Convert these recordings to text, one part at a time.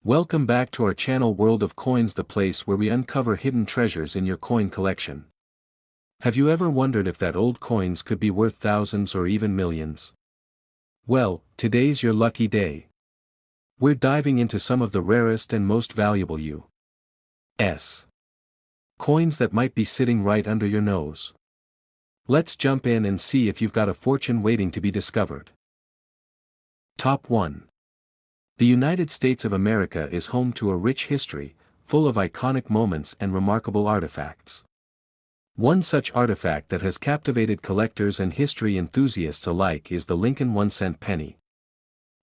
Welcome back to our channel World of Coins, the place where we uncover hidden treasures in your coin collection. Have you ever wondered if that old coins could be worth thousands or even millions? Well, today's your lucky day. We're diving into some of the rarest and most valuable U.S. coins that might be sitting right under your nose. Let's jump in and see if you've got a fortune waiting to be discovered. Top 1. The United States of America is home to a rich history, full of iconic moments and remarkable artifacts. One such artifact that has captivated collectors and history enthusiasts alike is the Lincoln 1-cent penny.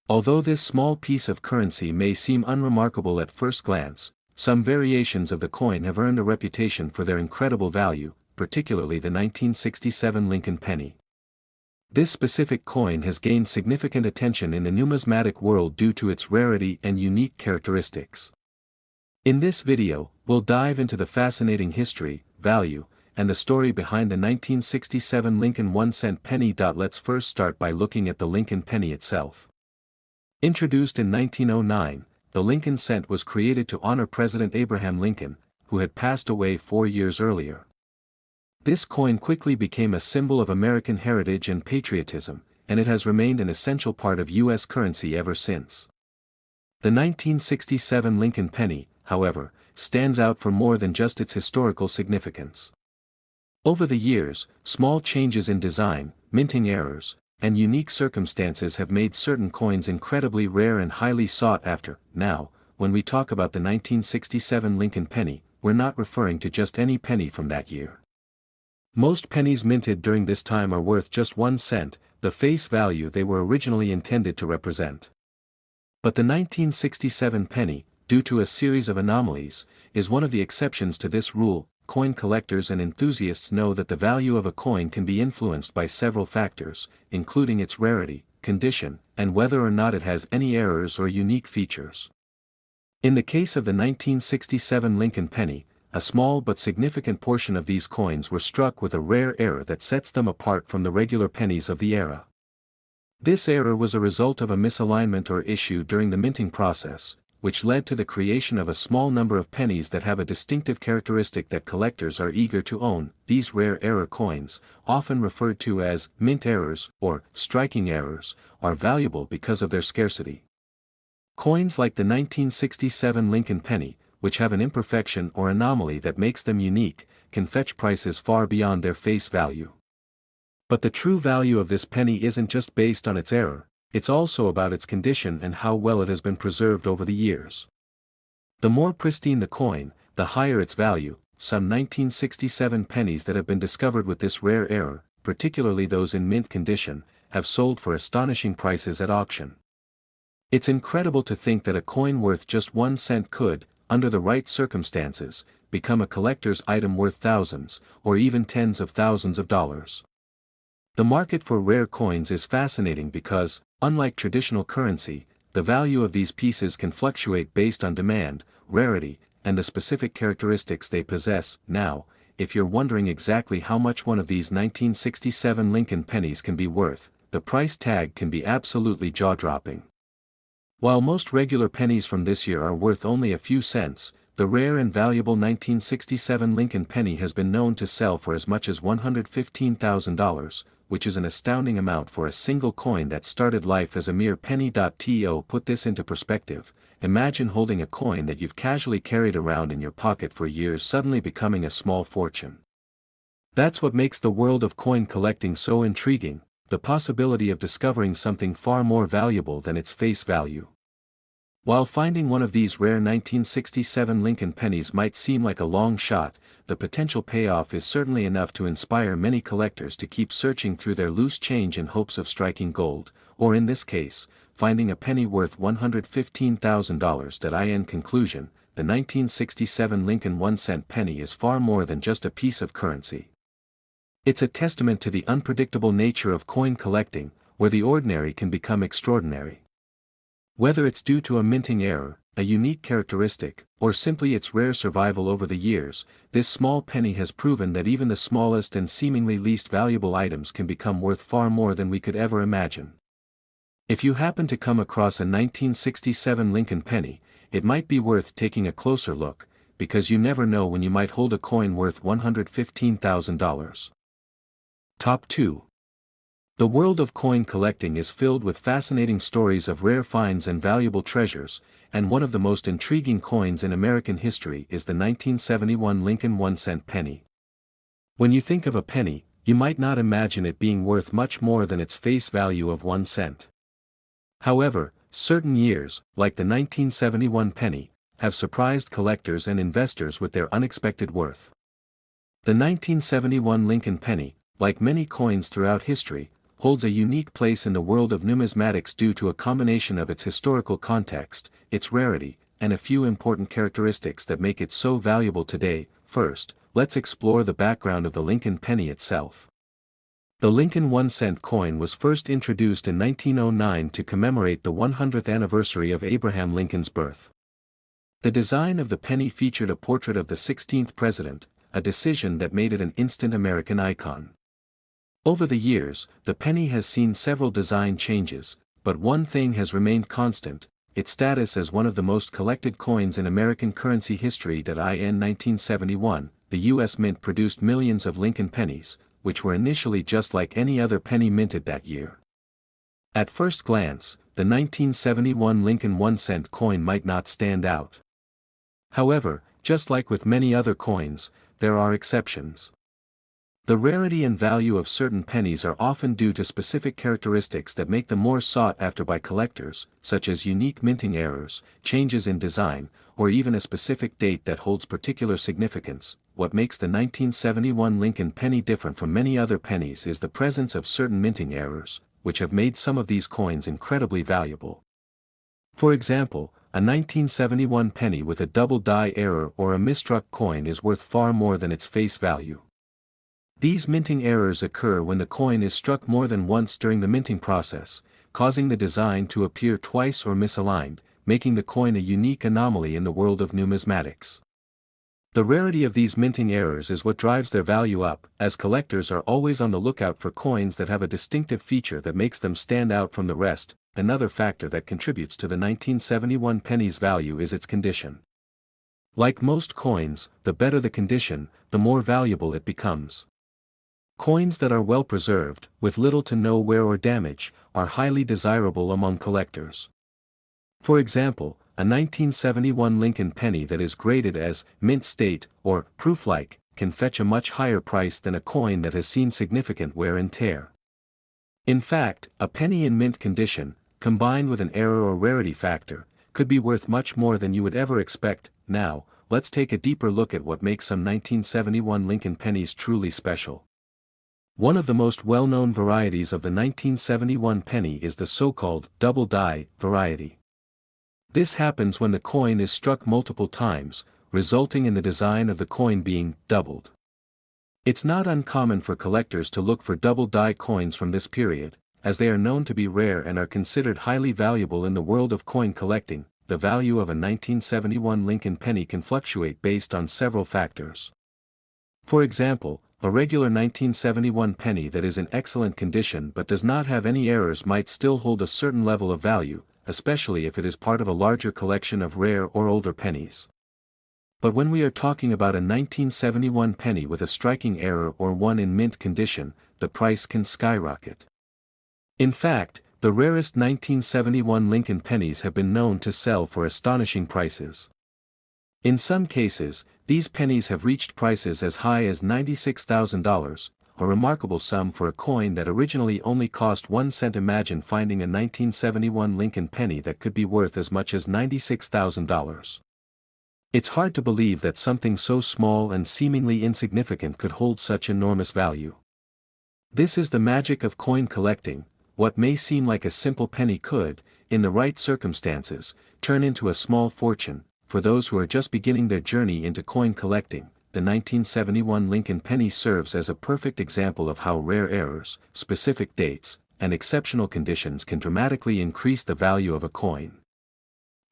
Although this small piece of currency may seem unremarkable at first glance, some variations of the coin have earned a reputation for their incredible value, particularly the 1967 Lincoln penny. This specific coin has gained significant attention in the numismatic world due to its rarity and unique characteristics. In this video, we'll dive into the fascinating history, value, and the story behind the 1967 Lincoln 1-cent penny. Let's first start by looking at the Lincoln penny itself. Introduced in 1909, the Lincoln cent was created to honor President Abraham Lincoln, who had passed away 4 years earlier. This coin quickly became a symbol of American heritage and patriotism, and it has remained an essential part of U.S. currency ever since. The 1967 Lincoln penny, however, stands out for more than just its historical significance. Over the years, small changes in design, minting errors, and unique circumstances have made certain coins incredibly rare and highly sought after. Now, when we talk about the 1967 Lincoln penny, we're not referring to just any penny from that year. Most pennies minted during this time are worth just 1 cent, the face value they were originally intended to represent. But the 1967 penny, due to a series of anomalies, is one of the exceptions to this rule. Coin collectors and enthusiasts know that the value of a coin can be influenced by several factors, including its rarity, condition, and whether or not it has any errors or unique features. In the case of the 1967 Lincoln penny, a small but significant portion of these coins were struck with a rare error that sets them apart from the regular pennies of the era. This error was a result of a misalignment or issue during the minting process, which led to the creation of a small number of pennies that have a distinctive characteristic that collectors are eager to own. These rare error coins, often referred to as mint errors or striking errors, are valuable because of their scarcity. Coins like the 1967 Lincoln penny, which have an imperfection or anomaly that makes them unique, can fetch prices far beyond their face value. But the true value of this penny isn't just based on its error, it's also about its condition and how well it has been preserved over the years. The more pristine the coin, the higher its value. Some 1967 pennies that have been discovered with this rare error, particularly those in mint condition, have sold for astonishing prices at auction. It's incredible to think that a coin worth just 1 cent could, under the right circumstances, become a collector's item worth thousands, or even tens of thousands of dollars. The market for rare coins is fascinating because, unlike traditional currency, the value of these pieces can fluctuate based on demand, rarity, and the specific characteristics they possess. Now, if you're wondering exactly how much one of these 1967 Lincoln pennies can be worth, the price tag can be absolutely jaw-dropping. While most regular pennies from this year are worth only a few cents, the rare and valuable 1967 Lincoln penny has been known to sell for as much as $115,000, which is an astounding amount for a single coin that started life as a mere penny. To put this into perspective, imagine holding a coin that you've casually carried around in your pocket for years suddenly becoming a small fortune. That's what makes the world of coin collecting so intriguing, the possibility of discovering something far more valuable than its face value. While finding one of these rare 1967 Lincoln pennies might seem like a long shot, the potential payoff is certainly enough to inspire many collectors to keep searching through their loose change in hopes of striking gold, or in this case, finding a penny worth $115,000. In conclusion, the 1967 Lincoln 1-cent penny is far more than just a piece of currency. It's a testament to the unpredictable nature of coin collecting, where the ordinary can become extraordinary. Whether it's due to a minting error, a unique characteristic, or simply its rare survival over the years, this small penny has proven that even the smallest and seemingly least valuable items can become worth far more than we could ever imagine. If you happen to come across a 1967 Lincoln penny, it might be worth taking a closer look, because you never know when you might hold a coin worth $115,000. Top 2. The world of coin collecting is filled with fascinating stories of rare finds and valuable treasures, and one of the most intriguing coins in American history is the 1971 Lincoln 1-cent penny. When you think of a penny, you might not imagine it being worth much more than its face value of 1 cent. However, certain years, like the 1971 penny, have surprised collectors and investors with their unexpected worth. The 1971 Lincoln penny, like many coins throughout history, holds a unique place in the world of numismatics due to a combination of its historical context, its rarity, and a few important characteristics that make it so valuable today. First, let's explore the background of the Lincoln penny itself. The Lincoln 1-cent coin was first introduced in 1909 to commemorate the 100th anniversary of Abraham Lincoln's birth. The design of the penny featured a portrait of the 16th president, a decision that made it an instant American icon. Over the years, the penny has seen several design changes, but one thing has remained constant: its status as one of the most collected coins in American currency history. In 1971, the U.S. Mint produced millions of Lincoln pennies, which were initially just like any other penny minted that year. At first glance, the 1971 Lincoln 1-cent coin might not stand out. However, just like with many other coins, there are exceptions. The rarity and value of certain pennies are often due to specific characteristics that make them more sought after by collectors, such as unique minting errors, changes in design, or even a specific date that holds particular significance. What makes the 1971 Lincoln penny different from many other pennies is the presence of certain minting errors, which have made some of these coins incredibly valuable. For example, a 1971 penny with a double die error or a misstruck coin is worth far more than its face value. These minting errors occur when the coin is struck more than once during the minting process, causing the design to appear twice or misaligned, making the coin a unique anomaly in the world of numismatics. The rarity of these minting errors is what drives their value up, as collectors are always on the lookout for coins that have a distinctive feature that makes them stand out from the rest. Another factor that contributes to the 1971 penny's value is its condition. Like most coins, the better the condition, the more valuable it becomes. Coins that are well preserved, with little to no wear or damage, are highly desirable among collectors. For example, a 1971 Lincoln penny that is graded as mint state or proof-like can fetch a much higher price than a coin that has seen significant wear and tear. In fact, a penny in mint condition, combined with an error or rarity factor, could be worth much more than you would ever expect. Now, let's take a deeper look at what makes some 1971 Lincoln pennies truly special. One of the most well-known varieties of the 1971 penny is the so-called double die variety. This happens when the coin is struck multiple times, resulting in the design of the coin being doubled. It's not uncommon for collectors to look for double die coins from this period, as they are known to be rare and are considered highly valuable in the world of coin collecting. The value of a 1971 Lincoln penny can fluctuate based on several factors. For example, a regular 1971 penny that is in excellent condition but does not have any errors might still hold a certain level of value, especially if it is part of a larger collection of rare or older pennies. But when we are talking about a 1971 penny with a striking error or one in mint condition, the price can skyrocket. In fact, the rarest 1971 Lincoln pennies have been known to sell for astonishing prices. In some cases, these pennies have reached prices as high as $96,000, a remarkable sum for a coin that originally only cost 1 cent. Imagine finding a 1971 Lincoln penny that could be worth as much as $96,000. It's hard to believe that something so small and seemingly insignificant could hold such enormous value. This is the magic of coin collecting. What may seem like a simple penny could, in the right circumstances, turn into a small fortune. For those who are just beginning their journey into coin collecting, the 1971 Lincoln penny serves as a perfect example of how rare errors, specific dates, and exceptional conditions can dramatically increase the value of a coin.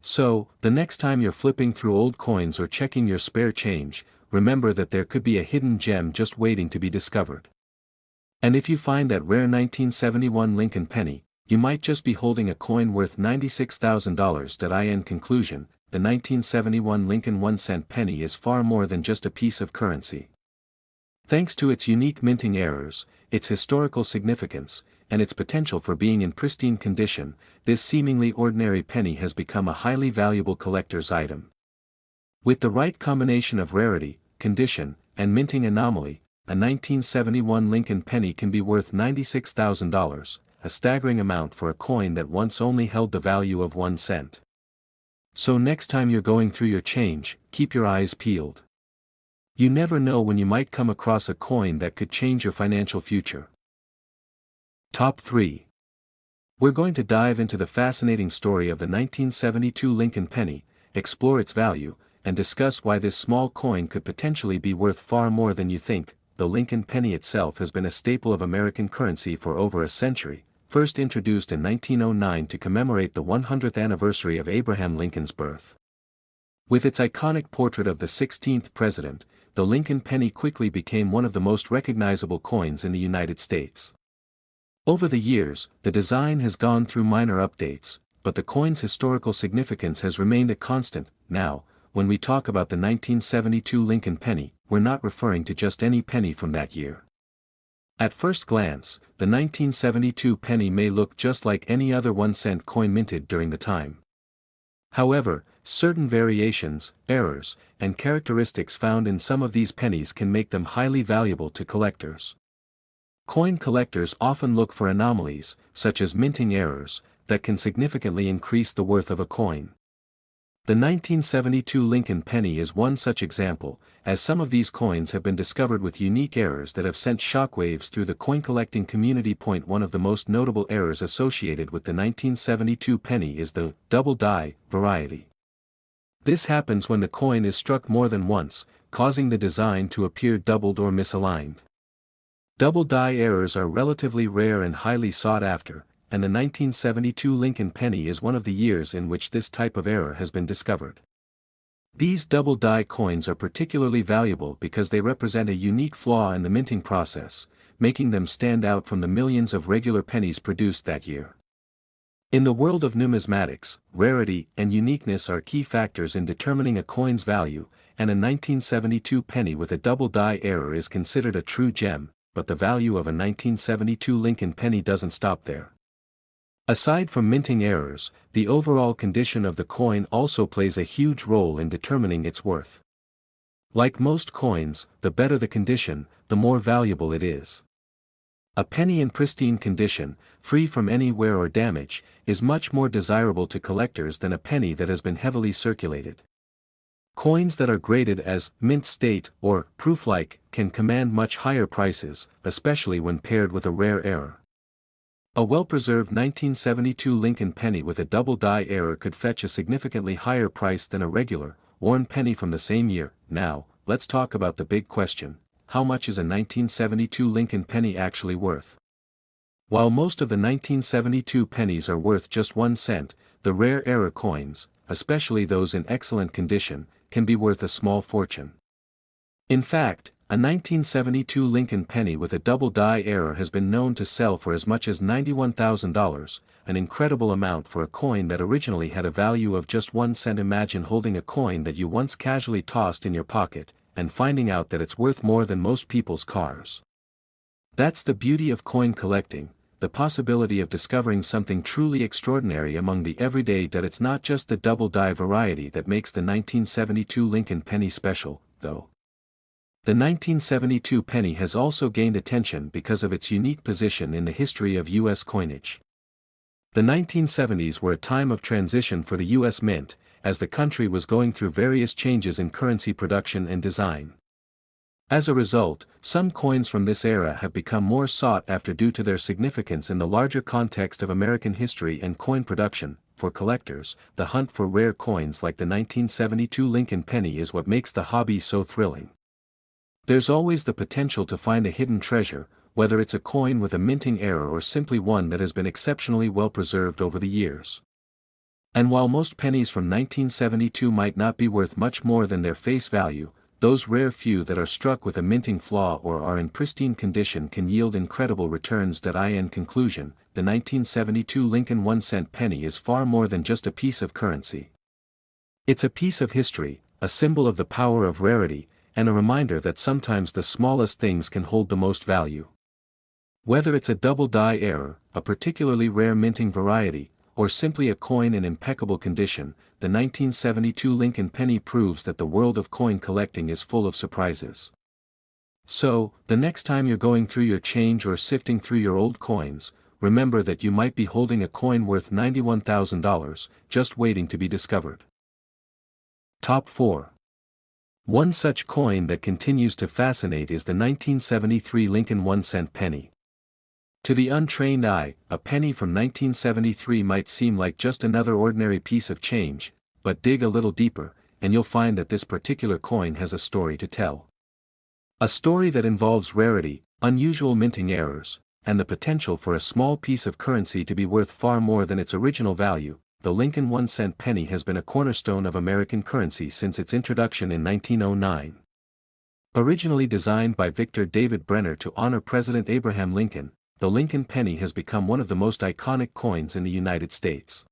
So, the next time you're flipping through old coins or checking your spare change, remember that there could be a hidden gem just waiting to be discovered. And if you find that rare 1971 Lincoln penny, you might just be holding a coin worth $96,000. In conclusion, the 1971 Lincoln 1-cent penny is far more than just a piece of currency. Thanks to its unique minting errors, its historical significance, and its potential for being in pristine condition, this seemingly ordinary penny has become a highly valuable collector's item. With the right combination of rarity, condition, and minting anomaly, a 1971 Lincoln penny can be worth $96,000, a staggering amount for a coin that once only held the value of 1 cent. So next time you're going through your change, keep your eyes peeled. You never know when you might come across a coin that could change your financial future. Top 3. We're going to dive into the fascinating story of the 1972 Lincoln penny, explore its value, and discuss why this small coin could potentially be worth far more than you think. The Lincoln penny itself has been a staple of American currency for over a century, first introduced in 1909 to commemorate the 100th anniversary of Abraham Lincoln's birth. With its iconic portrait of the 16th president, the Lincoln penny quickly became one of the most recognizable coins in the United States. Over the years, the design has gone through minor updates, but the coin's historical significance has remained a constant. Now, when we talk about the 1972 Lincoln penny, we're not referring to just any penny from that year. At first glance, the 1972 penny may look just like any other 1-cent coin minted during the time. However, certain variations, errors, and characteristics found in some of these pennies can make them highly valuable to collectors. Coin collectors often look for anomalies, such as minting errors, that can significantly increase the worth of a coin. The 1972 Lincoln penny is one such example, as some of these coins have been discovered with unique errors that have sent shockwaves through the coin collecting community. One of the most notable errors associated with the 1972 penny is the double die variety. This happens when the coin is struck more than once, causing the design to appear doubled or misaligned. Double die errors are relatively rare and highly sought after, and the 1972 Lincoln penny is one of the years in which this type of error has been discovered. These double die coins are particularly valuable because they represent a unique flaw in the minting process, making them stand out from the millions of regular pennies produced that year. In the world of numismatics, rarity and uniqueness are key factors in determining a coin's value, and a 1972 penny with a double die error is considered a true gem, but the value of a 1972 Lincoln penny doesn't stop there. Aside from minting errors, the overall condition of the coin also plays a huge role in determining its worth. Like most coins, the better the condition, the more valuable it is. A penny in pristine condition, free from any wear or damage, is much more desirable to collectors than a penny that has been heavily circulated. Coins that are graded as mint state or proof-like can command much higher prices, especially when paired with a rare error. A well-preserved 1972 Lincoln penny with a double die error could fetch a significantly higher price than a regular, worn penny from the same year. Now, let's talk about the big question: how much is a 1972 Lincoln penny actually worth? While most of the 1972 pennies are worth just 1 cent, the rare error coins, especially those in excellent condition, can be worth a small fortune. In fact, a 1972 Lincoln penny with a double die error has been known to sell for as much as $91,000, an incredible amount for a coin that originally had a value of just 1 cent. Imagine holding a coin that you once casually tossed in your pocket, and finding out that it's worth more than most people's cars. That's the beauty of coin collecting, the possibility of discovering something truly extraordinary among the everyday. That it's not just the double die variety that makes the 1972 Lincoln penny special, though. The 1972 penny has also gained attention because of its unique position in the history of U.S. coinage. The 1970s were a time of transition for the U.S. Mint, as the country was going through various changes in currency production and design. As a result, some coins from this era have become more sought after due to their significance in the larger context of American history and coin production. For collectors, the hunt for rare coins like the 1972 Lincoln penny is what makes the hobby so thrilling. There's always the potential to find a hidden treasure, whether it's a coin with a minting error or simply one that has been exceptionally well preserved over the years. And while most pennies from 1972 might not be worth much more than their face value, those rare few that are struck with a minting flaw or are in pristine condition can yield incredible returns. In conclusion, the 1972 Lincoln 1-cent penny is far more than just a piece of currency. It's a piece of history, a symbol of the power of rarity, and a reminder that sometimes the smallest things can hold the most value. Whether it's a double die error, a particularly rare minting variety, or simply a coin in impeccable condition, the 1972 Lincoln penny proves that the world of coin collecting is full of surprises. So, the next time you're going through your change or sifting through your old coins, remember that you might be holding a coin worth $91,000, just waiting to be discovered. Top 4. One such coin that continues to fascinate is the 1973 Lincoln 1-cent penny. To the untrained eye, a penny from 1973 might seem like just another ordinary piece of change, but dig a little deeper, and you'll find that this particular coin has a story to tell. A story that involves rarity, unusual minting errors, and the potential for a small piece of currency to be worth far more than its original value. The Lincoln 1-cent penny has been a cornerstone of American currency since its introduction in 1909. Originally designed by Victor David Brenner to honor President Abraham Lincoln, the Lincoln penny has become one of the most iconic coins in the United States.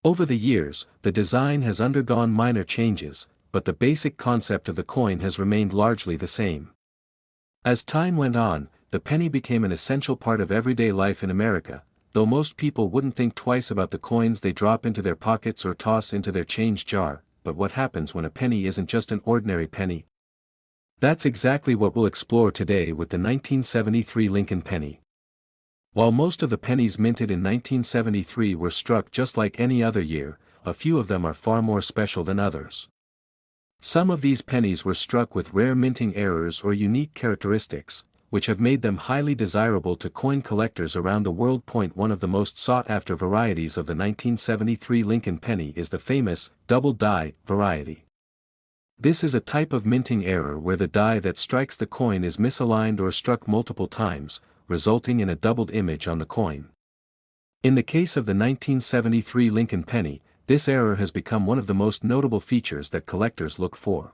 Over the years, the design has undergone minor changes, but the basic concept of the coin has remained largely the same. As time went on, the penny became an essential part of everyday life in America, though most people wouldn't think twice about the coins they drop into their pockets or toss into their change jar. But what happens when a penny isn't just an ordinary penny? That's exactly what we'll explore today with the 1973 Lincoln penny. While most of the pennies minted in 1973 were struck just like any other year, a few of them are far more special than others. Some of these pennies were struck with rare minting errors or unique characteristics, which have made them highly desirable to coin collectors around the world. One of the most sought-after varieties of the 1973 Lincoln penny is the famous double die variety. This is a type of minting error where the die that strikes the coin is misaligned or struck multiple times, resulting in a doubled image on the coin. In the case of the 1973 Lincoln penny, this error has become one of the most notable features that collectors look for.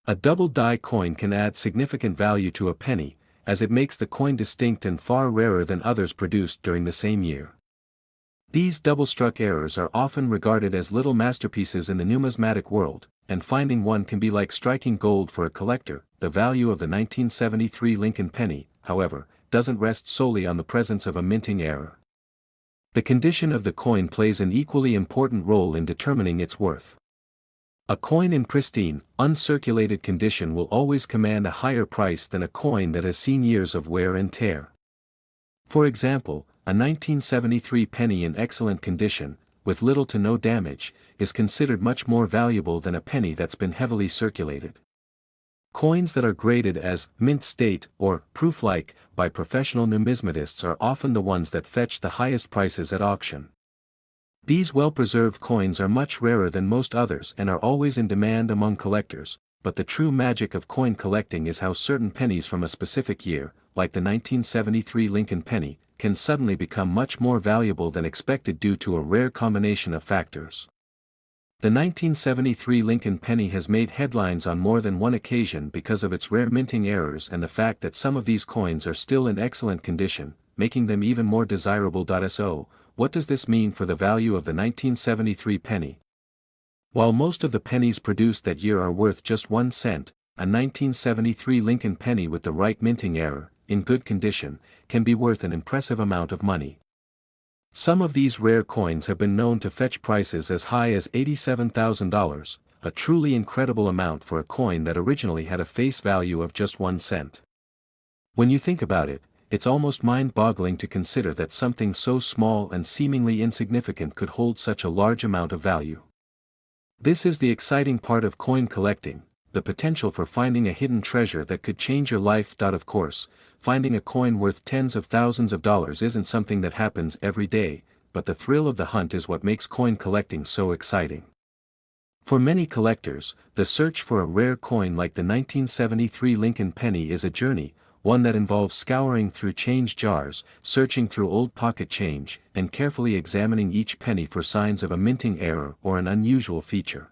A double die coin can add significant value to a penny, as it makes the coin distinct and far rarer than others produced during the same year. These double-struck errors are often regarded as little masterpieces in the numismatic world, and finding one can be like striking gold for a collector. The value of the 1973 Lincoln penny, however, doesn't rest solely on the presence of a minting error. The condition of the coin plays an equally important role in determining its worth. A coin in pristine, uncirculated condition will always command a higher price than a coin that has seen years of wear and tear. For example, a 1973 penny in excellent condition, with little to no damage, is considered much more valuable than a penny that's been heavily circulated. Coins that are graded as mint state or proof-like by professional numismatists are often the ones that fetch the highest prices at auction. These well-preserved coins are much rarer than most others and are always in demand among collectors, but the true magic of coin collecting is how certain pennies from a specific year, like the 1973 Lincoln penny, can suddenly become much more valuable than expected due to a rare combination of factors. The 1973 Lincoln penny has made headlines on more than one occasion because of its rare minting errors and the fact that some of these coins are still in excellent condition, making them even more desirable. So, what does this mean for the value of the 1973 penny? While most of the pennies produced that year are worth just 1 cent, a 1973 Lincoln penny with the right minting error, in good condition, can be worth an impressive amount of money. Some of these rare coins have been known to fetch prices as high as $87,000, a truly incredible amount for a coin that originally had a face value of just 1 cent. When you think about it, it's almost mind-boggling to consider that something so small and seemingly insignificant could hold such a large amount of value. This is the exciting part of coin collecting, the potential for finding a hidden treasure that could change your life. Of course, finding a coin worth tens of thousands of dollars isn't something that happens every day, but the thrill of the hunt is what makes coin collecting so exciting. For many collectors, the search for a rare coin like the 1973 Lincoln penny is a journey, one that involves scouring through change jars, searching through old pocket change, and carefully examining each penny for signs of a minting error or an unusual feature.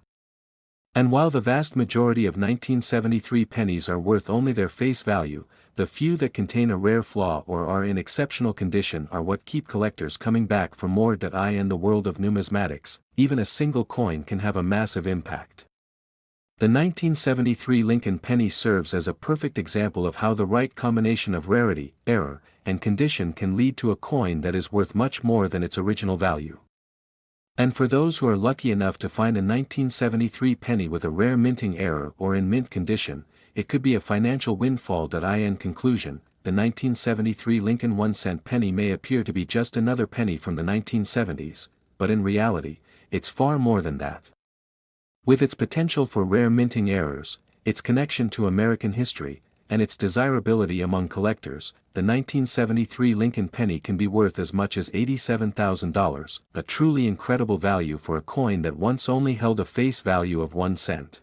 And while the vast majority of 1973 pennies are worth only their face value, the few that contain a rare flaw or are in exceptional condition are what keep collectors coming back for more. In the world of numismatics, even a single coin can have a massive impact. The 1973 Lincoln penny serves as a perfect example of how the right combination of rarity, error, and condition can lead to a coin that is worth much more than its original value. And for those who are lucky enough to find a 1973 penny with a rare minting error or in mint condition, it could be a financial windfall. In conclusion, the 1973 Lincoln 1-cent penny may appear to be just another penny from the 1970s, but in reality, it's far more than that. With its potential for rare minting errors, its connection to American history, and its desirability among collectors, the 1973 Lincoln penny can be worth as much as $87,000, a truly incredible value for a coin that once only held a face value of 1 cent.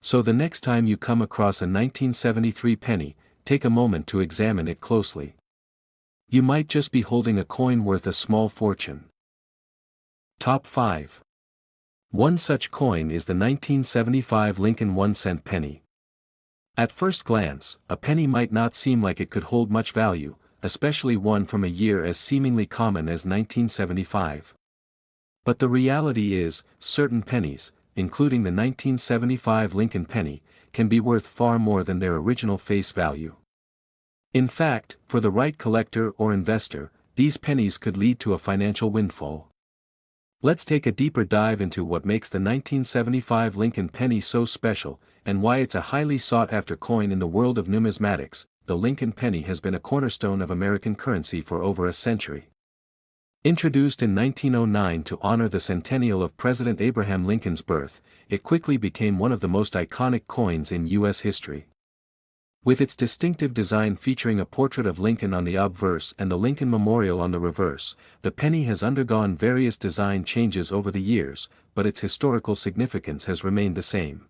So the next time you come across a 1973 penny, take a moment to examine it closely. You might just be holding a coin worth a small fortune. Top 5. One such coin is the 1975 Lincoln 1-cent penny. At first glance, a penny might not seem like it could hold much value, especially one from a year as seemingly common as 1975. But the reality is, certain pennies, including the 1975 Lincoln penny, can be worth far more than their original face value. In fact, for the right collector or investor, these pennies could lead to a financial windfall. Let's take a deeper dive into what makes the 1975 Lincoln penny so special, and why it's a highly sought-after coin in the world of numismatics. The Lincoln penny has been a cornerstone of American currency for over a century. Introduced in 1909 to honor the centennial of President Abraham Lincoln's birth, it quickly became one of the most iconic coins in U.S. history. With its distinctive design featuring a portrait of Lincoln on the obverse and the Lincoln Memorial on the reverse, the penny has undergone various design changes over the years, but its historical significance has remained the same.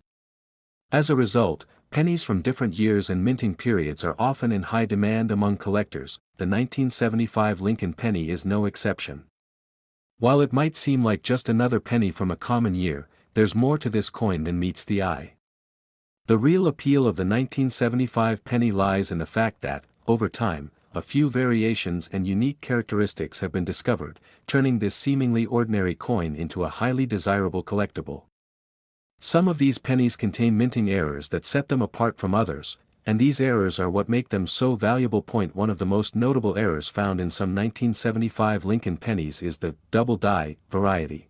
As a result, pennies from different years and minting periods are often in high demand among collectors. The 1975 Lincoln penny is no exception. While it might seem like just another penny from a common year, there's more to this coin than meets the eye. The real appeal of the 1975 penny lies in the fact that, over time, a few variations and unique characteristics have been discovered, turning this seemingly ordinary coin into a highly desirable collectible. Some of these pennies contain minting errors that set them apart from others, and these errors are what make them so valuable. One of the most notable errors found in some 1975 Lincoln pennies is the double die variety.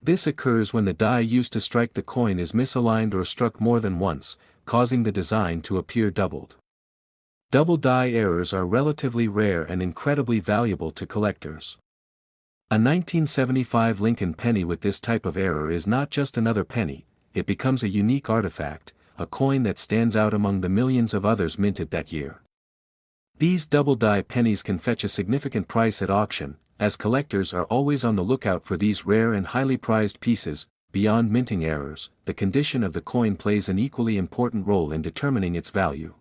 This occurs when the die used to strike the coin is misaligned or struck more than once, causing the design to appear doubled. Double die errors are relatively rare and incredibly valuable to collectors. A 1975 Lincoln penny with this type of error is not just another penny, it becomes a unique artifact, a coin that stands out among the millions of others minted that year. These double die pennies can fetch a significant price at auction, as collectors are always on the lookout for these rare and highly prized pieces. Beyond minting errors, the condition of the coin plays an equally important role in determining its value.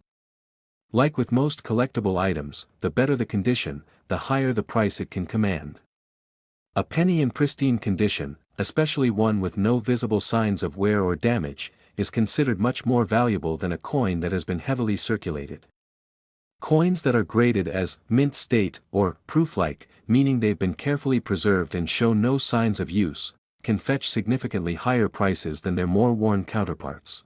Like with most collectible items, the better the condition, the higher the price it can command. A penny in pristine condition, especially one with no visible signs of wear or damage, is considered much more valuable than a coin that has been heavily circulated. Coins that are graded as mint state or proof-like, meaning they've been carefully preserved and show no signs of use, can fetch significantly higher prices than their more worn counterparts.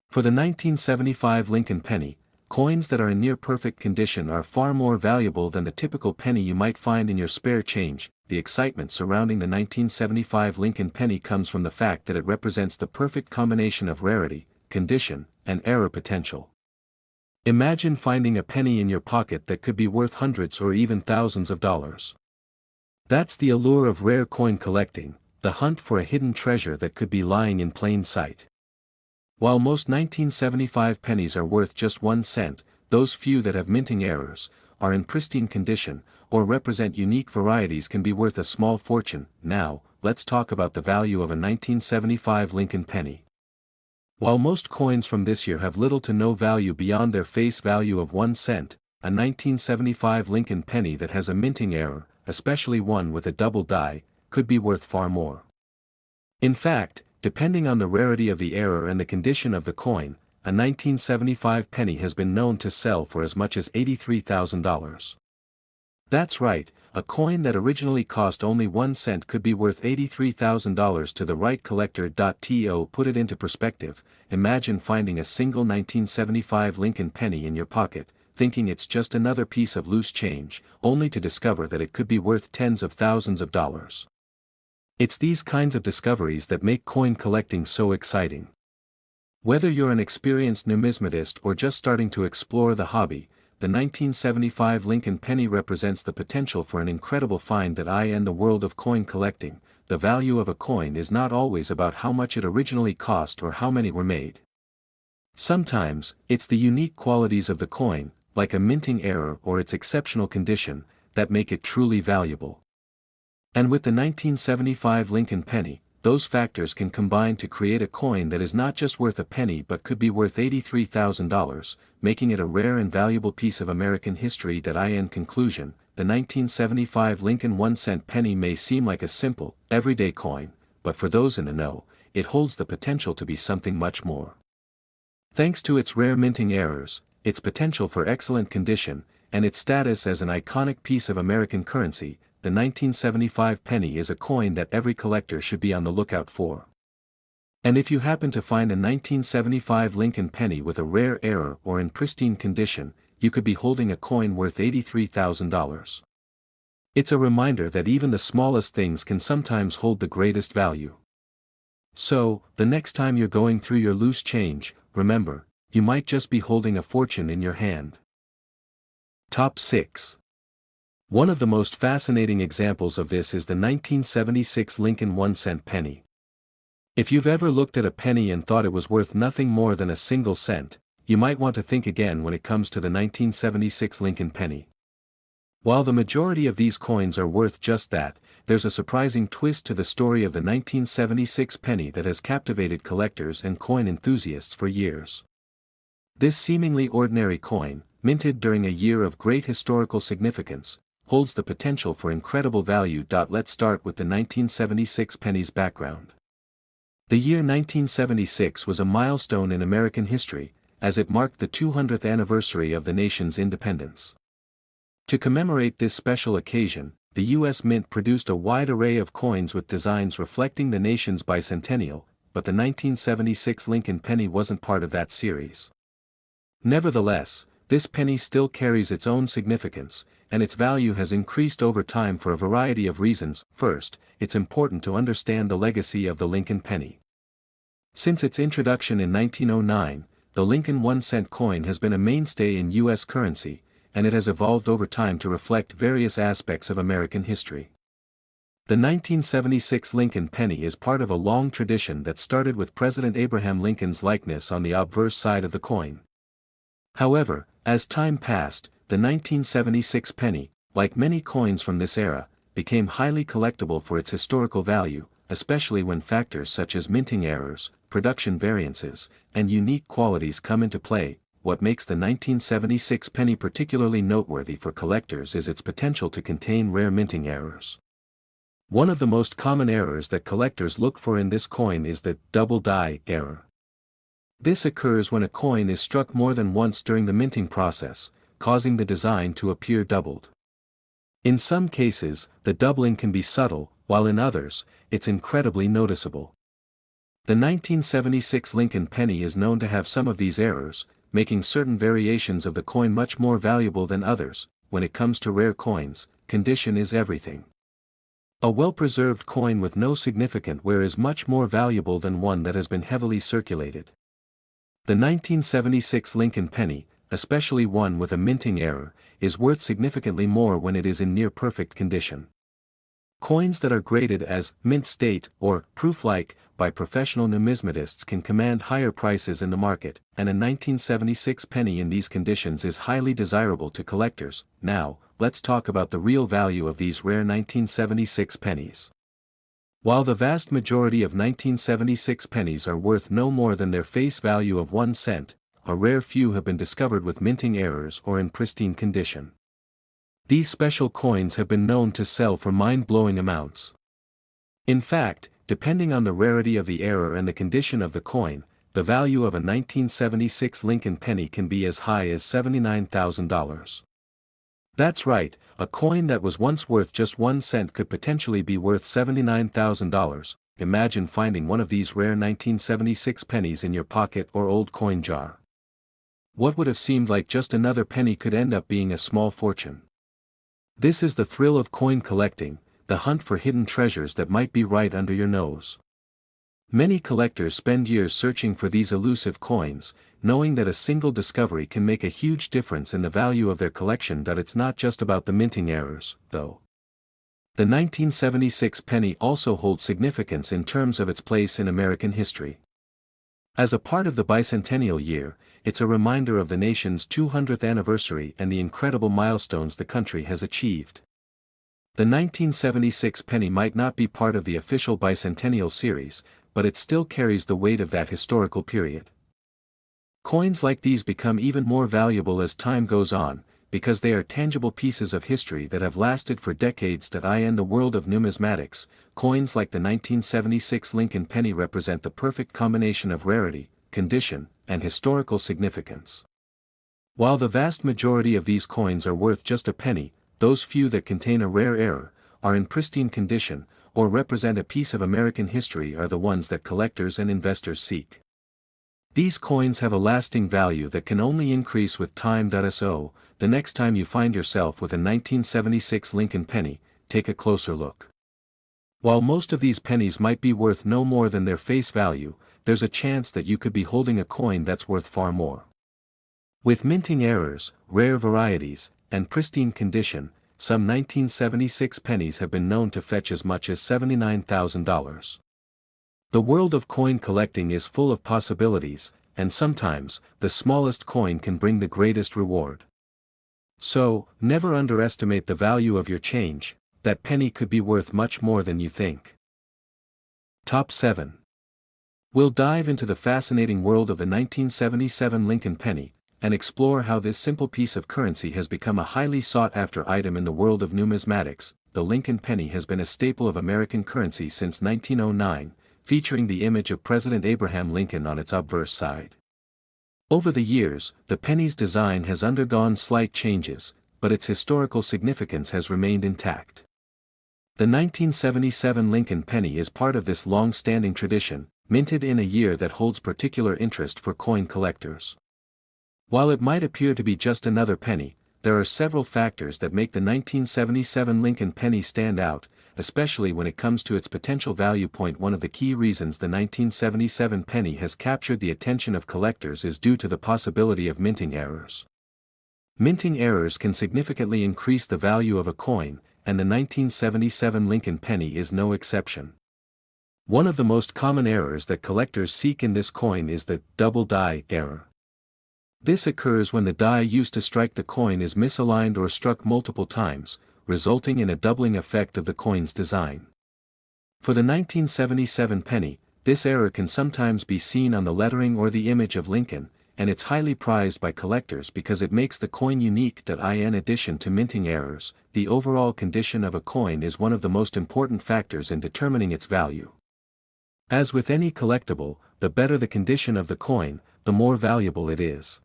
For the 1975 Lincoln penny, coins that are in near-perfect condition are far more valuable than the typical penny you might find in your spare change. The excitement surrounding the 1975 Lincoln penny comes from the fact that it represents the perfect combination of rarity, condition, and error potential. Imagine finding a penny in your pocket that could be worth hundreds or even thousands of dollars. That's the allure of rare coin collecting, the hunt for a hidden treasure that could be lying in plain sight. While most 1975 pennies are worth just 1 cent, those few that have minting errors, are in pristine condition, or represent unique varieties can be worth a small fortune. Now, let's talk about the value of a 1975 Lincoln penny. While most coins from this year have little to no value beyond their face value of 1 cent, a 1975 Lincoln penny that has a minting error, especially one with a double die, could be worth far more. In fact, depending on the rarity of the error and the condition of the coin, a 1975 penny has been known to sell for as much as $83,000. That's right, a coin that originally cost only 1 cent could be worth $83,000 to the right collector. To put it into perspective, imagine finding a single 1975 Lincoln penny in your pocket, thinking it's just another piece of loose change, only to discover that it could be worth tens of thousands of dollars. It's these kinds of discoveries that make coin collecting so exciting. Whether you're an experienced numismatist or just starting to explore the hobby, the 1975 Lincoln penny represents the potential for an incredible find. In the world of coin collecting, the value of a coin is not always about how much it originally cost or how many were made. Sometimes, it's the unique qualities of the coin, like a minting error or its exceptional condition, that make it truly valuable. And with the 1975 Lincoln penny, those factors can combine to create a coin that is not just worth a penny but could be worth $83,000, making it a rare and valuable piece of American history. In conclusion, the 1975 Lincoln 1-cent penny may seem like a simple, everyday coin, but for those in the know, it holds the potential to be something much more. Thanks to its rare minting errors, its potential for excellent condition, and its status as an iconic piece of American currency, the 1975 penny is a coin that every collector should be on the lookout for. And if you happen to find a 1975 Lincoln penny with a rare error or in pristine condition, you could be holding a coin worth $83,000. It's a reminder that even the smallest things can sometimes hold the greatest value. So, the next time you're going through your loose change, remember, you might just be holding a fortune in your hand. Top 6. One of the most fascinating examples of this is the 1976 Lincoln 1-cent penny. If you've ever looked at a penny and thought it was worth nothing more than a single cent, you might want to think again when it comes to the 1976 Lincoln penny. While the majority of these coins are worth just that, there's a surprising twist to the story of the 1976 penny that has captivated collectors and coin enthusiasts for years. This seemingly ordinary coin, minted during a year of great historical significance, holds the potential for incredible value. Let's start with the 1976 penny's background. The year 1976 was a milestone in American history, as it marked the 200th anniversary of the nation's independence. To commemorate this special occasion, the U.S. Mint produced a wide array of coins with designs reflecting the nation's bicentennial, but the 1976 Lincoln penny wasn't part of that series. Nevertheless, this penny still carries its own significance, and its value has increased over time for a variety of reasons. First, it's important to understand the legacy of the Lincoln penny. Since its introduction in 1909, the Lincoln 1-cent coin has been a mainstay in U.S. currency, and it has evolved over time to reflect various aspects of American history. The 1976 Lincoln penny is part of a long tradition that started with President Abraham Lincoln's likeness on the obverse side of the coin. However, as time passed, the 1976 penny, like many coins from this era, became highly collectible for its historical value, especially when factors such as minting errors, production variances, and unique qualities come into play. What makes the 1976 penny particularly noteworthy for collectors is its potential to contain rare minting errors. One of the most common errors that collectors look for in this coin is the double die error. This occurs when a coin is struck more than once during the minting process, causing the design to appear doubled. In some cases, the doubling can be subtle, while in others, it's incredibly noticeable. The 1976 Lincoln penny is known to have some of these errors, making certain variations of the coin much more valuable than others. When it comes to rare coins, condition is everything. A well-preserved coin with no significant wear is much more valuable than one that has been heavily circulated. The 1976 Lincoln penny, especially one with a minting error, is worth significantly more when it is in near-perfect condition. Coins that are graded as mint state or proof-like by professional numismatists can command higher prices in the market, and a 1976 penny in these conditions is highly desirable to collectors. Now, let's talk about the real value of these rare 1976 pennies. While the vast majority of 1976 pennies are worth no more than their face value of 1 cent, a rare few have been discovered with minting errors or in pristine condition. These special coins have been known to sell for mind-blowing amounts. In fact, depending on the rarity of the error and the condition of the coin, the value of a 1976 Lincoln penny can be as high as $79,000. That's right, A coin that was once worth just 1 cent could potentially be worth $79,000. Imagine finding one of these rare 1976 pennies in your pocket or old coin jar. What would have seemed like just another penny could end up being a small fortune. This is the thrill of coin collecting, the hunt for hidden treasures that might be right under your nose. Many collectors spend years searching for these elusive coins, knowing that a single discovery can make a huge difference in the value of their collection. It's not just about the minting errors, though. The 1976 penny also holds significance in terms of its place in American history. As a part of the bicentennial year, it's a reminder of the nation's 200th anniversary and the incredible milestones the country has achieved. The 1976 penny might not be part of the official bicentennial series, but it still carries the weight of that historical period. Coins like these become even more valuable as time goes on, because they are tangible pieces of history that have lasted for decades. In the world of numismatics, coins like the 1976 Lincoln penny represent the perfect combination of rarity, condition, and historical significance. While the vast majority of these coins are worth just a penny, those few that contain a rare error, are in pristine condition, or represent a piece of American history are the ones that collectors and investors seek. These coins have a lasting value that can only increase with time. So, the next time you find yourself with a 1976 Lincoln penny, take a closer look. While most of these pennies might be worth no more than their face value, there's a chance that you could be holding a coin that's worth far more. With minting errors, rare varieties, and pristine condition, some 1976 pennies have been known to fetch as much as $79,000. The world of coin collecting is full of possibilities, and sometimes, the smallest coin can bring the greatest reward. So, never underestimate the value of your change. That penny could be worth much more than you think. Top 7. We'll dive into the fascinating world of the 1977 Lincoln penny, and explore how this simple piece of currency has become a highly sought-after item in the world of numismatics. The Lincoln penny has been a staple of American currency since 1909, featuring the image of President Abraham Lincoln on its obverse side. Over the years, the penny's design has undergone slight changes, but its historical significance has remained intact. The 1977 Lincoln penny is part of this long-standing tradition, minted in a year that holds particular interest for coin collectors. While it might appear to be just another penny, there are several factors that make the 1977 Lincoln penny stand out, especially when it comes to its potential value. One of the key reasons the 1977 penny has captured the attention of collectors is due to the possibility of minting errors. Minting errors can significantly increase the value of a coin, and the 1977 Lincoln penny is no exception. One of the most common errors that collectors seek in this coin is the double die error. This occurs when the die used to strike the coin is misaligned or struck multiple times, resulting in a doubling effect of the coin's design. For the 1977 penny, this error can sometimes be seen on the lettering or the image of Lincoln, and it's highly prized by collectors because it makes the coin unique. In addition to minting errors, the overall condition of a coin is one of the most important factors in determining its value. As with any collectible, the better the condition of the coin, the more valuable it is.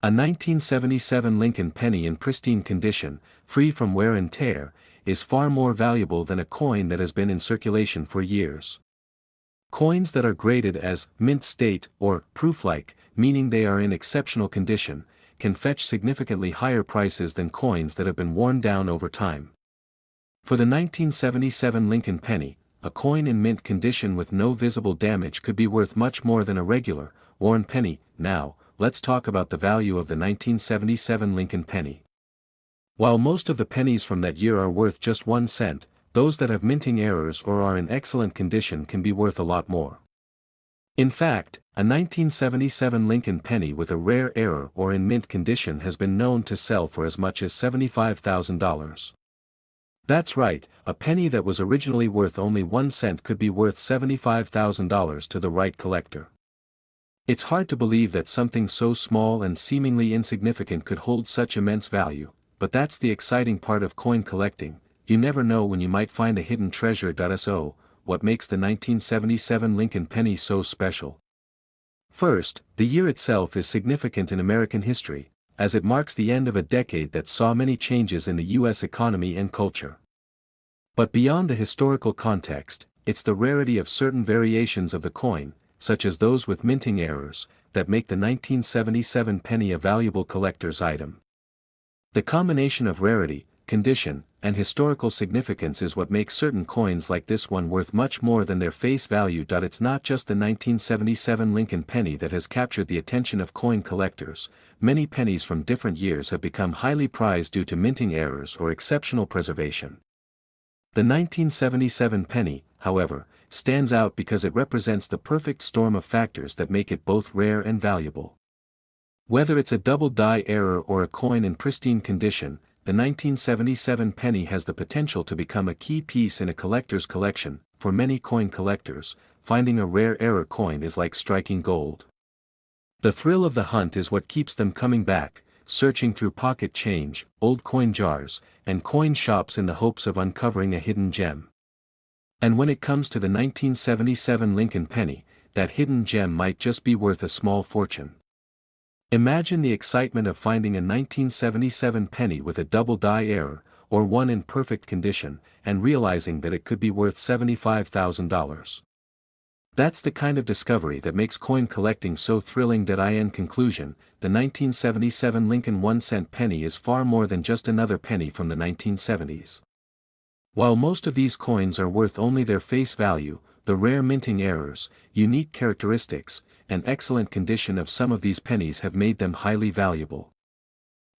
A 1977 Lincoln penny in pristine condition, free from wear and tear, is far more valuable than a coin that has been in circulation for years. Coins that are graded as mint state or proof-like, meaning they are in exceptional condition, can fetch significantly higher prices than coins that have been worn down over time. For the 1977 Lincoln penny, a coin in mint condition with no visible damage could be worth much more than a regular, worn penny. Now, let's talk about the value of the 1977 Lincoln penny. While most of the pennies from that year are worth just 1 cent, those that have minting errors or are in excellent condition can be worth a lot more. In fact, a 1977 Lincoln penny with a rare error or in mint condition has been known to sell for as much as $75,000. That's right, a penny that was originally worth only 1 cent could be worth $75,000 to the right collector. It's hard to believe that something so small and seemingly insignificant could hold such immense value, but that's the exciting part of coin collecting. You never know when you might find a hidden treasure. So, what makes the 1977 Lincoln penny so special? First, the year itself is significant in American history, as it marks the end of a decade that saw many changes in the U.S. economy and culture. But beyond the historical context, it's the rarity of certain variations of the coin, such as those with minting errors, that make the 1977 penny a valuable collector's item. The combination of rarity, condition, and historical significance is what makes certain coins like this one worth much more than their face value. It's not just the 1977 Lincoln penny that has captured the attention of coin collectors. Many pennies from different years have become highly prized due to minting errors or exceptional preservation. The 1977 penny, however, stands out because it represents the perfect storm of factors that make it both rare and valuable. Whether it's a double die error or a coin in pristine condition, the 1977 penny has the potential to become a key piece in a collector's collection. For many coin collectors, finding a rare error coin is like striking gold. The thrill of the hunt is what keeps them coming back, searching through pocket change, old coin jars, and coin shops in the hopes of uncovering a hidden gem. And when it comes to the 1977 Lincoln penny, that hidden gem might just be worth a small fortune. Imagine the excitement of finding a 1977 penny with a double die error, or one in perfect condition, and realizing that it could be worth $75,000. That's the kind of discovery that makes coin collecting so thrilling. In conclusion, the 1977 Lincoln 1-cent penny is far more than just another penny from the 1970s. While most of these coins are worth only their face value, the rare minting errors, unique characteristics, and excellent condition of some of these pennies have made them highly valuable.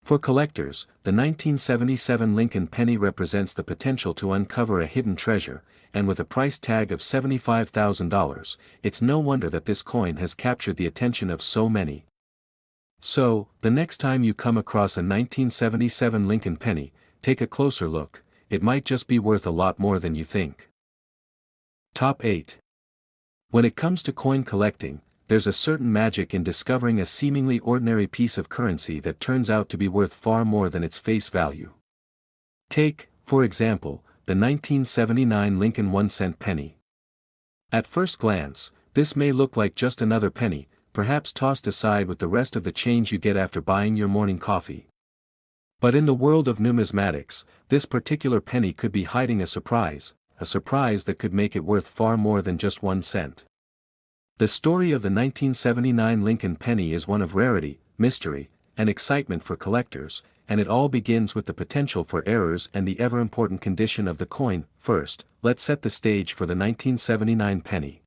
For collectors, the 1977 Lincoln penny represents the potential to uncover a hidden treasure, and with a price tag of $75,000, it's no wonder that this coin has captured the attention of so many. So, the next time you come across a 1977 Lincoln penny, take a closer look. It might just be worth a lot more than you think. Top 8. When it comes to coin collecting, there's a certain magic in discovering a seemingly ordinary piece of currency that turns out to be worth far more than its face value. Take, for example, the 1979 Lincoln 1-cent penny. At first glance, this may look like just another penny, perhaps tossed aside with the rest of the change you get after buying your morning coffee. But in the world of numismatics, this particular penny could be hiding a surprise that could make it worth far more than just 1 cent. The story of the 1979 Lincoln penny is one of rarity, mystery, and excitement for collectors, and it all begins with the potential for errors and the ever-important condition of the coin. First, let's set the stage for the 1979 penny.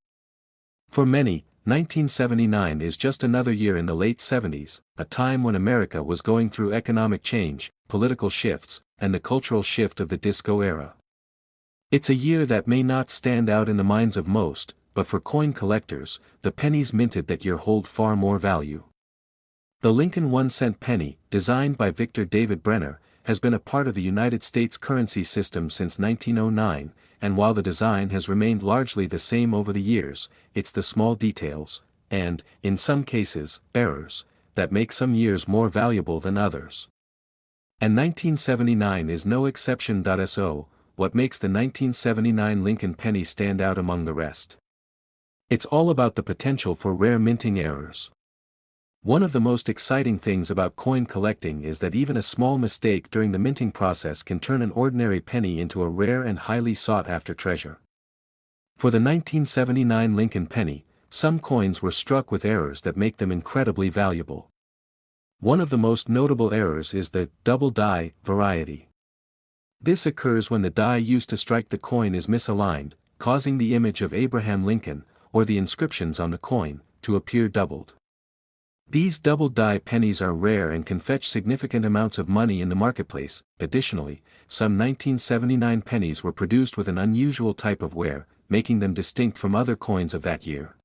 For many, 1979 is just another year in the late 70s, a time when America was going through economic change, political shifts, and the cultural shift of the disco era. It's a year that may not stand out in the minds of most, but for coin collectors, the pennies minted that year hold far more value. The Lincoln 1-cent penny, designed by Victor David Brenner, has been a part of the United States currency system since 1909, and while the design has remained largely the same over the years, it's the small details, and, in some cases, errors, that make some years more valuable than others. And 1979 is no exception. So, what makes the 1979 Lincoln penny stand out among the rest? It's all about the potential for rare minting errors. One of the most exciting things about coin collecting is that even a small mistake during the minting process can turn an ordinary penny into a rare and highly sought-after treasure. For the 1979 Lincoln penny, some coins were struck with errors that make them incredibly valuable. One of the most notable errors is the double die variety. This occurs when the die used to strike the coin is misaligned, causing the image of Abraham Lincoln, or the inscriptions on the coin, to appear doubled. These double die pennies are rare and can fetch significant amounts of money in the marketplace. Additionally, some 1979 pennies were produced with an unusual type of wear, making them distinct from other coins of that year.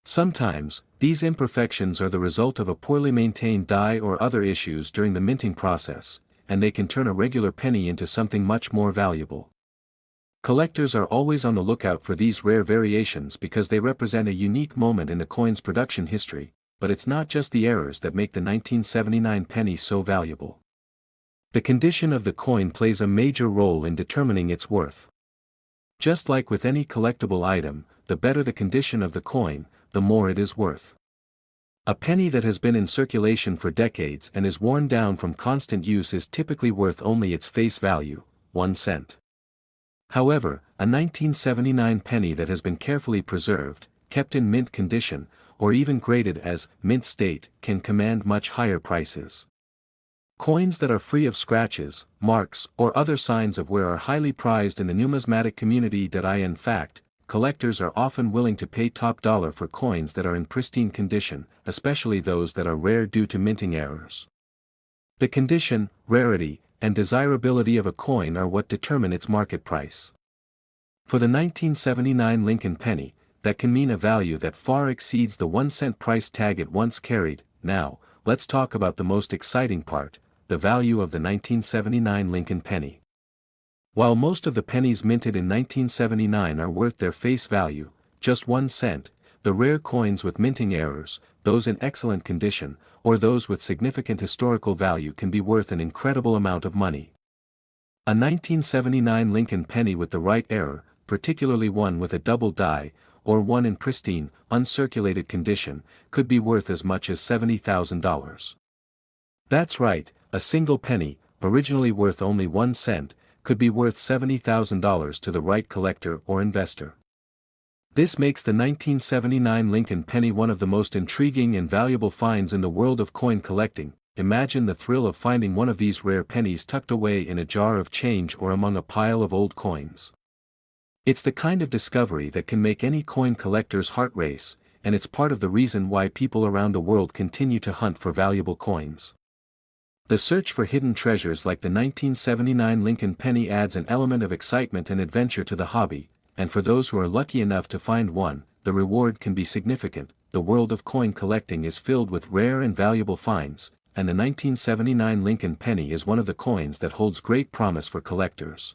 Sometimes, these imperfections are the result of a poorly maintained die or other issues during the minting process, and they can turn a regular penny into something much more valuable. Collectors are always on the lookout for these rare variations because they represent a unique moment in the coin's production history. But it's not just the errors that make the 1979 penny so valuable. The condition of the coin plays a major role in determining its worth. Just like with any collectible item, the better the condition of the coin, the more it is worth. A penny that has been in circulation for decades and is worn down from constant use is typically worth only its face value, 1 cent. However, a 1979 penny that has been carefully preserved, kept in mint condition, or even graded as mint state can command much higher prices. Coins that are free of scratches, marks, or other signs of wear are highly prized in the numismatic community. In fact, collectors are often willing to pay top dollar for coins that are in pristine condition, especially those that are rare due to minting errors. The condition, rarity, and desirability of a coin are what determine its market price. For the 1979 Lincoln penny, that can mean a value that far exceeds the 1 cent price tag it once carried. Now, let's talk about the most exciting part, the value of the 1979 Lincoln penny. While most of the pennies minted in 1979 are worth their face value, just 1 cent, the rare coins with minting errors, those in excellent condition, or those with significant historical value can be worth an incredible amount of money. A 1979 Lincoln penny with the right error, particularly one with a double die, or one in pristine, uncirculated condition, could be worth as much as $70,000. That's right, a single penny, originally worth only 1 cent, could be worth $70,000 to the right collector or investor. This makes the 1979 Lincoln penny one of the most intriguing and valuable finds in the world of coin collecting. Imagine the thrill of finding one of these rare pennies tucked away in a jar of change or among a pile of old coins. It's the kind of discovery that can make any coin collector's heart race, and it's part of the reason why people around the world continue to hunt for valuable coins. The search for hidden treasures like the 1979 Lincoln penny adds an element of excitement and adventure to the hobby, and for those who are lucky enough to find one, the reward can be significant. The world of coin collecting is filled with rare and valuable finds, and the 1979 Lincoln penny is one of the coins that holds great promise for collectors.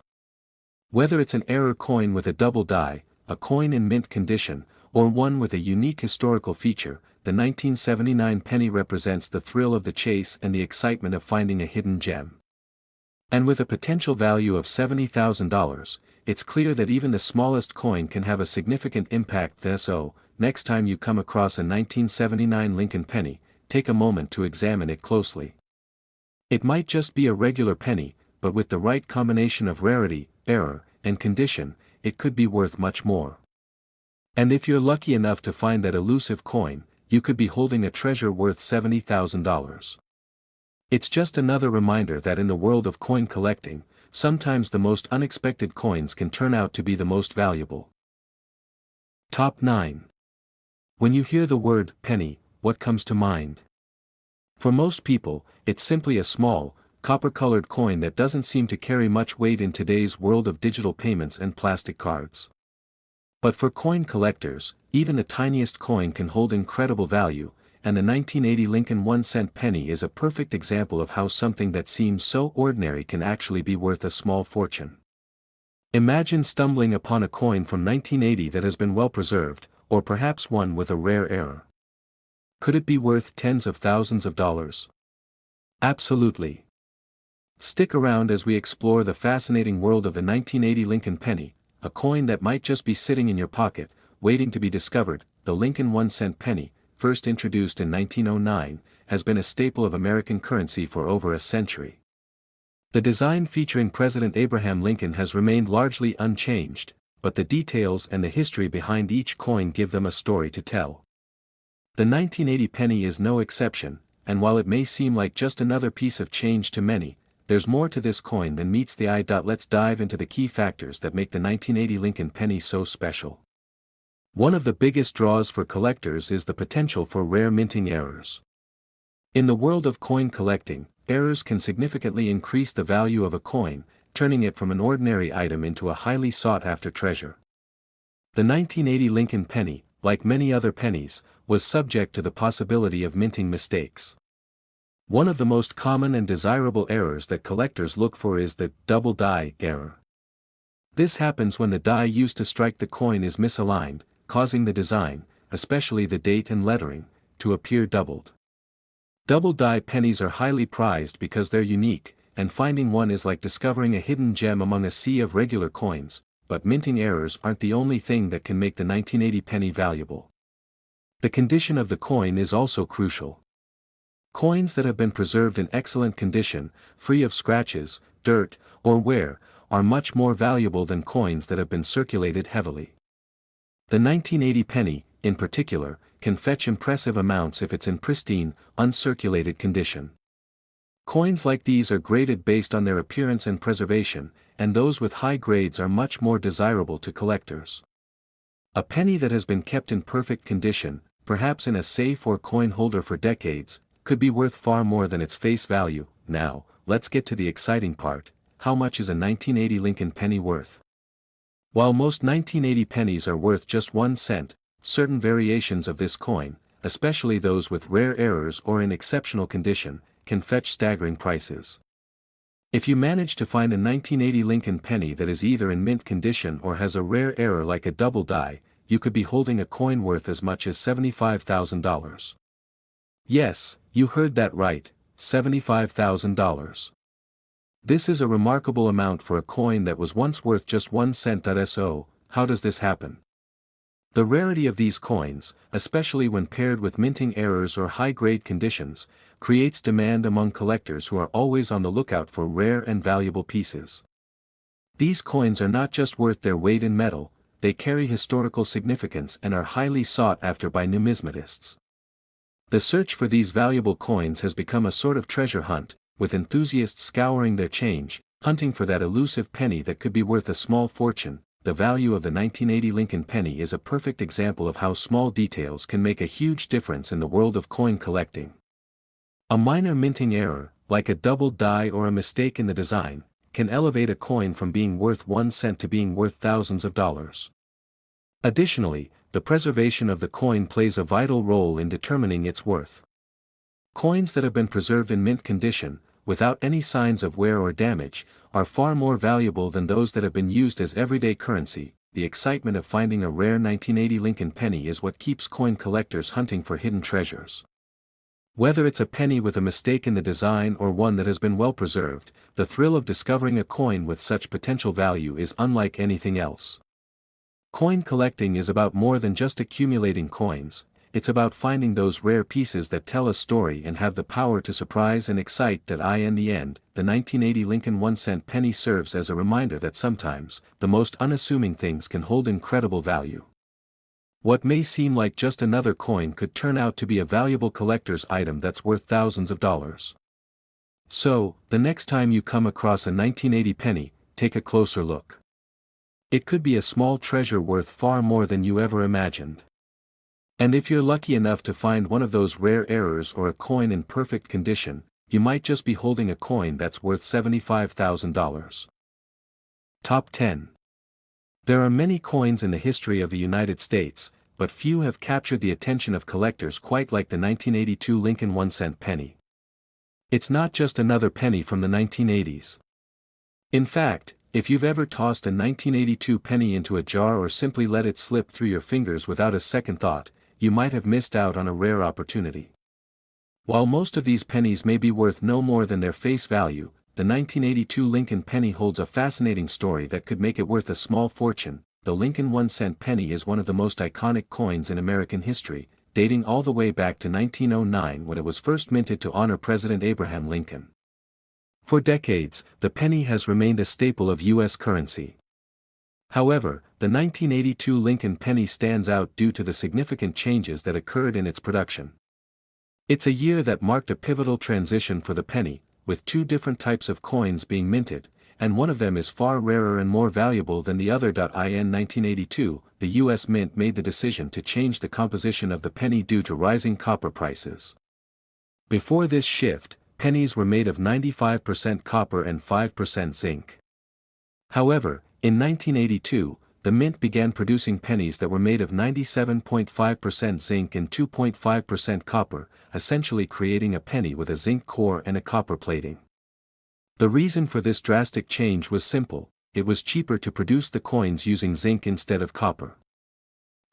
Whether it's an error coin with a double die, a coin in mint condition, or one with a unique historical feature, the 1979 penny represents the thrill of the chase and the excitement of finding a hidden gem. And with a potential value of $70,000, it's clear that even the smallest coin can have a significant impact. So, next time you come across a 1979 Lincoln penny, take a moment to examine it closely. It might just be a regular penny, but with the right combination of rarity, error, and condition, it could be worth much more. And if you're lucky enough to find that elusive coin, you could be holding a treasure worth $70,000. It's just another reminder that in the world of coin collecting, sometimes the most unexpected coins can turn out to be the most valuable. Top 9. When you hear the word penny, what comes to mind? For most people, it's simply a small, copper-colored coin that doesn't seem to carry much weight in today's world of digital payments and plastic cards. But for coin collectors, even the tiniest coin can hold incredible value, and the 1980 Lincoln 1-cent penny is a perfect example of how something that seems so ordinary can actually be worth a small fortune. Imagine stumbling upon a coin from 1980 that has been well preserved, or perhaps one with a rare error. Could it be worth tens of thousands of dollars? Absolutely. Stick around as we explore the fascinating world of the 1980 Lincoln penny, a coin that might just be sitting in your pocket, waiting to be discovered. The Lincoln 1-cent penny, first introduced in 1909, has been a staple of American currency for over a century. The design featuring President Abraham Lincoln has remained largely unchanged, but the details and the history behind each coin give them a story to tell. The 1980 penny is no exception, and while it may seem like just another piece of change to many, there's more to this coin than meets the eye. Let's dive into the key factors that make the 1980 Lincoln penny so special. One of the biggest draws for collectors is the potential for rare minting errors. In the world of coin collecting, errors can significantly increase the value of a coin, turning it from an ordinary item into a highly sought-after treasure. The 1980 Lincoln penny, like many other pennies, was subject to the possibility of minting mistakes. One of the most common and desirable errors that collectors look for is the double die error. This happens when the die used to strike the coin is misaligned, causing the design, especially the date and lettering, to appear doubled. Double die pennies are highly prized because they're unique, and finding one is like discovering a hidden gem among a sea of regular coins. But minting errors aren't the only thing that can make the 1980 penny valuable. The condition of the coin is also crucial. Coins that have been preserved in excellent condition, free of scratches, dirt, or wear, are much more valuable than coins that have been circulated heavily. The 1980 penny, in particular, can fetch impressive amounts if it's in pristine, uncirculated condition. Coins like these are graded based on their appearance and preservation, and those with high grades are much more desirable to collectors. A penny that has been kept in perfect condition, perhaps in a safe or coin holder for decades, could be worth far more than its face value. Now, let's get to the exciting part: how much is a 1980 Lincoln penny worth? While most 1980 pennies are worth just 1 cent, certain variations of this coin, especially those with rare errors or in exceptional condition, can fetch staggering prices. If you manage to find a 1980 Lincoln penny that is either in mint condition or has a rare error like a double die, you could be holding a coin worth as much as $75,000. Yes, you heard that right, $75,000. This is a remarkable amount for a coin that was once worth just 1 cent. So, how does this happen? The rarity of these coins, especially when paired with minting errors or high-grade conditions, creates demand among collectors who are always on the lookout for rare and valuable pieces. These coins are not just worth their weight in metal, they carry historical significance and are highly sought after by numismatists. The search for these valuable coins has become a sort of treasure hunt, with enthusiasts scouring their change, hunting for that elusive penny that could be worth a small fortune. The value of the 1980 Lincoln penny is a perfect example of how small details can make a huge difference in the world of coin collecting. A minor minting error, like a double die or a mistake in the design, can elevate a coin from being worth 1 cent to being worth thousands of dollars. Additionally, the preservation of the coin plays a vital role in determining its worth. Coins that have been preserved in mint condition, without any signs of wear or damage, are far more valuable than those that have been used as everyday currency. The excitement of finding a rare 1980 Lincoln penny is what keeps coin collectors hunting for hidden treasures. Whether it's a penny with a mistake in the design or one that has been well preserved, the thrill of discovering a coin with such potential value is unlike anything else. Coin collecting is about more than just accumulating coins. It's about finding those rare pieces that tell a story and have the power to surprise and excite. In the end, the 1980 Lincoln 1-cent penny serves as a reminder that sometimes, the most unassuming things can hold incredible value. What may seem like just another coin could turn out to be a valuable collector's item that's worth thousands of dollars. So, the next time you come across a 1980 penny, take a closer look. It could be a small treasure worth far more than you ever imagined. And if you're lucky enough to find one of those rare errors or a coin in perfect condition, you might just be holding a coin that's worth $75,000. Top 10. There are many coins in the history of the United States, but few have captured the attention of collectors quite like the 1982 Lincoln 1-cent penny. It's not just another penny from the 1980s. In fact, if you've ever tossed a 1982 penny into a jar or simply let it slip through your fingers without a second thought, you might have missed out on a rare opportunity. While most of these pennies may be worth no more than their face value, the 1982 Lincoln penny holds a fascinating story that could make it worth a small fortune. The Lincoln 1-cent penny is one of the most iconic coins in American history, dating all the way back to 1909 when it was first minted to honor President Abraham Lincoln. For decades, the penny has remained a staple of U.S. currency. However, the 1982 Lincoln penny stands out due to the significant changes that occurred in its production. It's a year that marked a pivotal transition for the penny, with two different types of coins being minted, and one of them is far rarer and more valuable than the other. In 1982, the U.S. Mint made the decision to change the composition of the penny due to rising copper prices. Before this shift, pennies were made of 95% copper and 5% zinc. However, in 1982, the mint began producing pennies that were made of 97.5% zinc and 2.5% copper, essentially creating a penny with a zinc core and a copper plating. The reason for this drastic change was simple: it was cheaper to produce the coins using zinc instead of copper.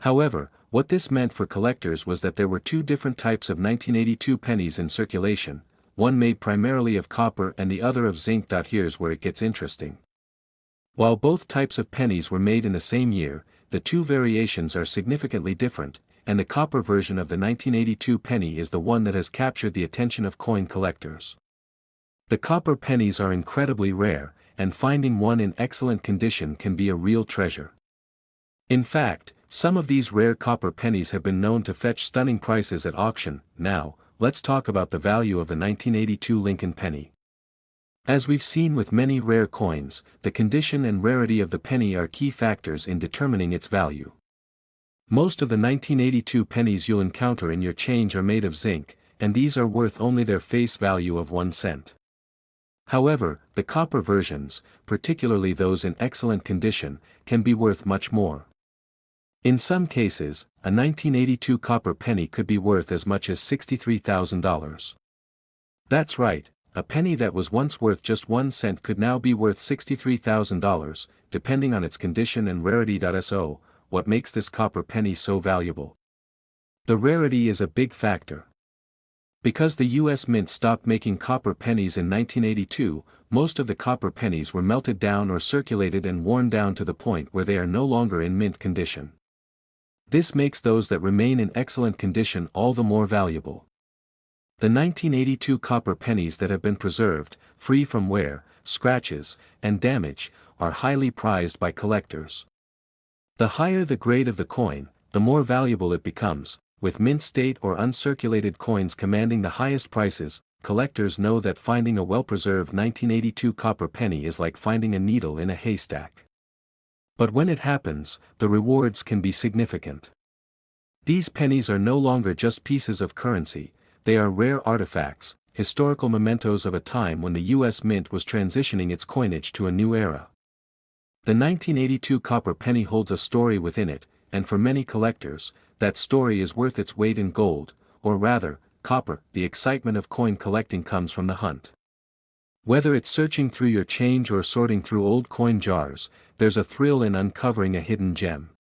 However, what this meant for collectors was that there were two different types of 1982 pennies in circulation, one made primarily of copper and the other of zinc. Here's where it gets interesting. While both types of pennies were made in the same year, the two variations are significantly different, and the copper version of the 1982 penny is the one that has captured the attention of coin collectors. The copper pennies are incredibly rare, and finding one in excellent condition can be a real treasure. In fact, some of these rare copper pennies have been known to fetch stunning prices at auction. Now, let's talk about the value of the 1982 Lincoln penny. As we've seen with many rare coins, the condition and rarity of the penny are key factors in determining its value. Most of the 1982 pennies you'll encounter in your change are made of zinc, and these are worth only their face value of 1 cent. However, the copper versions, particularly those in excellent condition, can be worth much more. In some cases, a 1982 copper penny could be worth as much as $63,000. That's right, a penny that was once worth just 1 cent could now be worth $63,000, depending on its condition and rarity. So, what makes this copper penny so valuable? The rarity is a big factor. Because the U.S. Mint stopped making copper pennies in 1982, most of the copper pennies were melted down or circulated and worn down to the point where they are no longer in mint condition. This makes those that remain in excellent condition all the more valuable. The 1982 copper pennies that have been preserved, free from wear, scratches, and damage, are highly prized by collectors. The higher the grade of the coin, the more valuable it becomes. With mint state or uncirculated coins commanding the highest prices, collectors know that finding a well-preserved 1982 copper penny is like finding a needle in a haystack. But when it happens, the rewards can be significant. These pennies are no longer just pieces of currency, they are rare artifacts, historical mementos of a time when the U.S. Mint was transitioning its coinage to a new era. The 1982 copper penny holds a story within it, and for many collectors, that story is worth its weight in gold, or rather, copper. The excitement of coin collecting comes from the hunt. Whether it's searching through your change or sorting through old coin jars, there's a thrill in uncovering a hidden gem.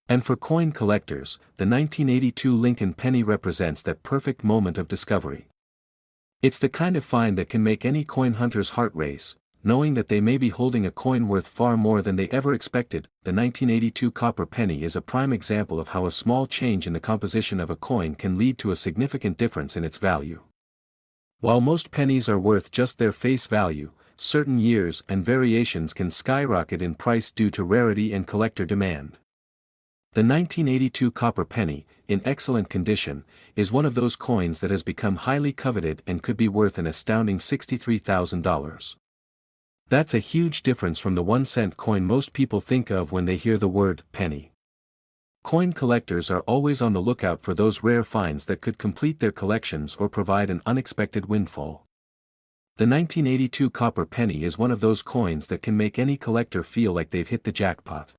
And for coin collectors, the 1982 Lincoln penny represents that perfect moment of discovery. It's the kind of find that can make any coin hunter's heart race, knowing that they may be holding a coin worth far more than they ever expected. The 1982 copper penny is a prime example of how a small change in the composition of a coin can lead to a significant difference in its value. While most pennies are worth just their face value, certain years and variations can skyrocket in price due to rarity and collector demand. The 1982 copper penny, in excellent condition, is one of those coins that has become highly coveted and could be worth an astounding $63,000. That's a huge difference from the 1-cent coin most people think of when they hear the word penny. Coin collectors are always on the lookout for those rare finds that could complete their collections or provide an unexpected windfall. The 1982 copper penny is one of those coins that can make any collector feel like they've hit the jackpot.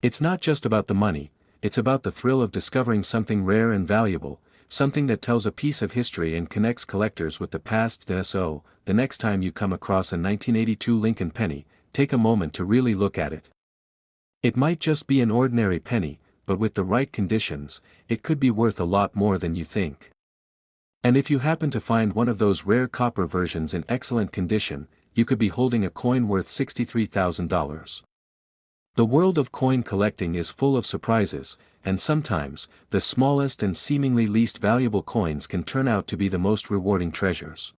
It's not just about the money, it's about the thrill of discovering something rare and valuable, something that tells a piece of history and connects collectors with the past. So, the next time you come across a 1982 Lincoln penny, take a moment to really look at it. It might just be an ordinary penny, but with the right conditions, it could be worth a lot more than you think. And if you happen to find one of those rare copper versions in excellent condition, you could be holding a coin worth $63,000. The world of coin collecting is full of surprises, and sometimes, the smallest and seemingly least valuable coins can turn out to be the most rewarding treasures.